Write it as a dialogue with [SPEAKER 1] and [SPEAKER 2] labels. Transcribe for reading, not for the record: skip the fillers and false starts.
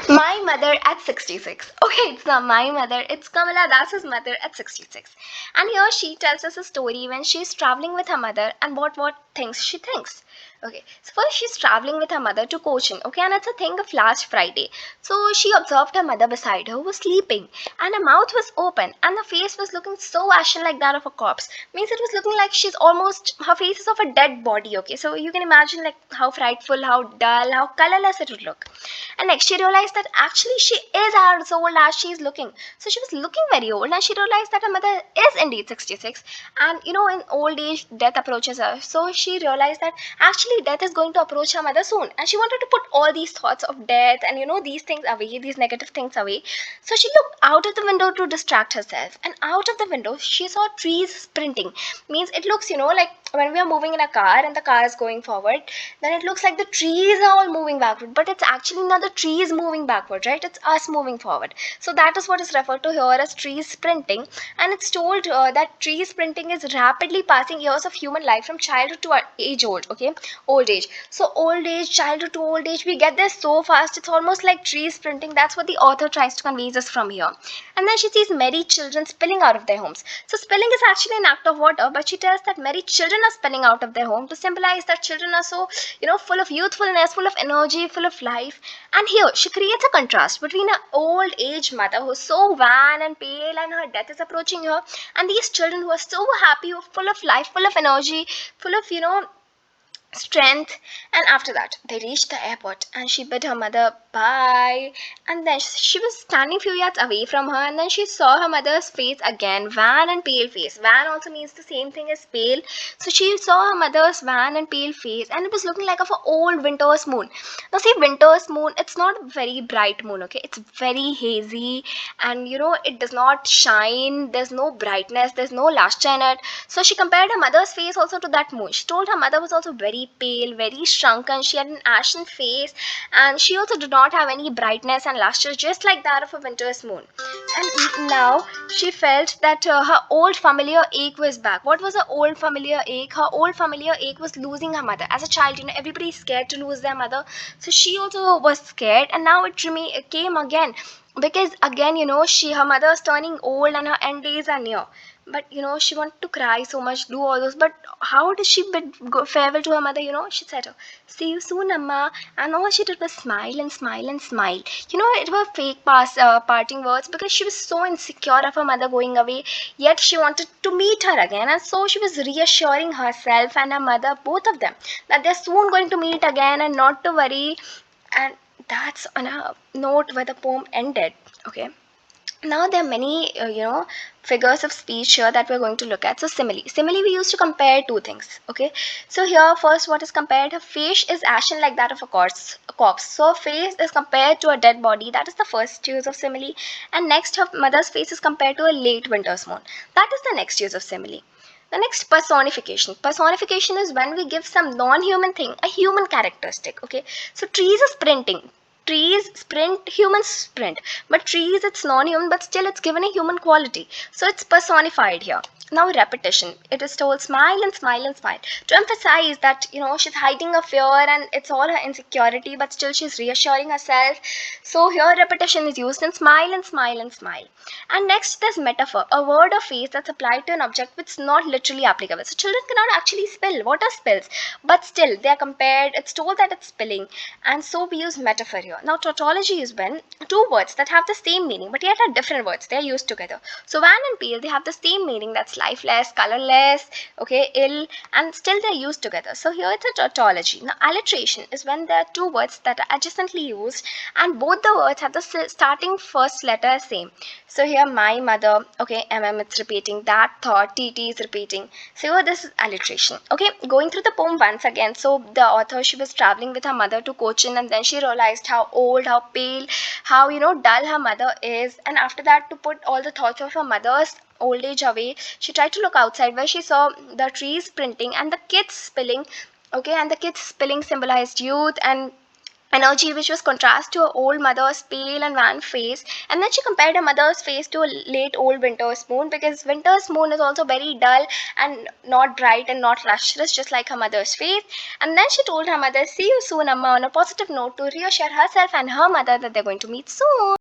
[SPEAKER 1] My mother at 66. Okay, it's not my mother, it's Kamala Das's mother at 66. And here she tells us a story when she's traveling with her mother and what things she thinks. Okay, so first she's traveling with her mother to Cochin. Okay, and it's a thing of last Friday. So she observed her mother beside her who was sleeping, and her mouth was open, and her face was looking so ashen like that of a corpse. Means it was looking like she's almost, her face is of a dead body. Okay, so you can imagine like how frightful, how dull, how colorless it would look. And next, she realized that actually she is as old as she is looking. So she was looking very old, and she realized that her mother is indeed 66. And in old age, death approaches her. So she realized that actually death is going to approach her mother soon. And she wanted to put all these thoughts of death and these things away, these negative things away. So she looked out of the window to distract herself. And out of the window, she saw trees sprinting. Means it looks, like when we are moving in a car and the car is going forward, then it looks like the trees are all moving backward, but it's actually not the trees moving backward, right? It's us moving forward. So that is what is referred to here as trees sprinting. And it's told that tree sprinting is rapidly passing years of human life from childhood to age old. Okay, old age. So old age, childhood to old age, we get there so fast. It's almost like tree sprinting. That's what the author tries to convey us from here. And then she sees merry children spilling out of their homes. So spilling is actually an act of water, but she tells that merry children are spilling out of their home to symbolize that children are so, full of youthfulness, full of energy, full of life. And here she creates a contrast between an old age mother who's so wan and pale and her death is approaching her, and these children who are so happy, who are full of life, full of energy, full of, strength. And after that they reached the airport, and she bid her mother bye. And then she was standing few yards away from her, and then she saw her mother's face again, wan and pale face. Wan also means the same thing as pale. So she saw her mother's wan and pale face, and it was looking like of an old winter's moon. Now see, winter's moon, it's not a very bright moon. Okay, it's very hazy, and it does not shine, there's no brightness, there's no luster in it. So she compared her mother's face also to that moon. She told her mother was also very pale, very shrunken. She had an ashen face, and she also did not have any brightness and luster, just like that of a winter's moon. And now she felt that her old familiar ache was back. What was her old familiar ache? Her old familiar ache was losing her mother. As a child, everybody is scared to lose their mother. So she also was scared, and now it came again, because again, her mother is turning old and her end days are near. But she wanted to cry so much, do all those. But how did she bid farewell to her mother? She said, "Oh, see you soon, Amma." And all she did was smile and smile and smile. It were fake parting words, because she was so insecure of her mother going away. Yet she wanted to meet her again, and so she was reassuring herself and her mother, both of them, that they're soon going to meet again and not to worry. And that's on a note where the poem ended. Okay, now there are many figures of speech here that we're going to look at. So simile we used to compare two things. Okay, so here first, what is compared? Her face is ashen like that of a corpse. So face is compared to a dead body. That is the first use of simile. And next, her mother's face is compared to a late winter's moon. That is the next use of simile. The next, personification. Personification is when we give some non-human thing a human characteristic. Okay, so trees are sprinting. Trees sprint, humans sprint. But trees, it's non-human, but still it's given a human quality. So it's personified here. Now repetition. It is told smile and smile and smile, to emphasize that she's hiding a fear and it's all her insecurity, but still she's reassuring herself. So here repetition is used in smile and smile and smile. And next, there's metaphor, a word or phrase that's applied to an object which is not literally applicable. So children cannot actually spill. Water spills, but still they are compared. It's told that it's spilling, and so we use metaphor here. Now tautology is when two words that have the same meaning but yet are different words, they are used together. So van and pale, they have the same meaning, that's lifeless, colorless, okay, ill, and still they're used together. So here it's a tautology. Now alliteration is when there are two words that are adjacently used and both the words have the starting first letter same. So here my mother, okay, it's repeating, that thought, TT is repeating. So here this is alliteration. Okay, going through the poem once again. So the author, she was traveling with her mother to Cochin, and then she realized how old, how pale, how dull her mother is. And after that, to put all the thoughts of her mother's old age away, she tried to look outside, where she saw the trees sprinting and the kids spilling. Okay, and the kids spilling symbolized youth, and energy, which was contrast to her old mother's pale and wan face. And then she compared her mother's face to a late old winter's moon, because winter's moon is also very dull and not bright and not lustrous, just like her mother's face. And then she told her mother, "See you soon, Amma," on a positive note to reassure herself and her mother that they're going to meet soon.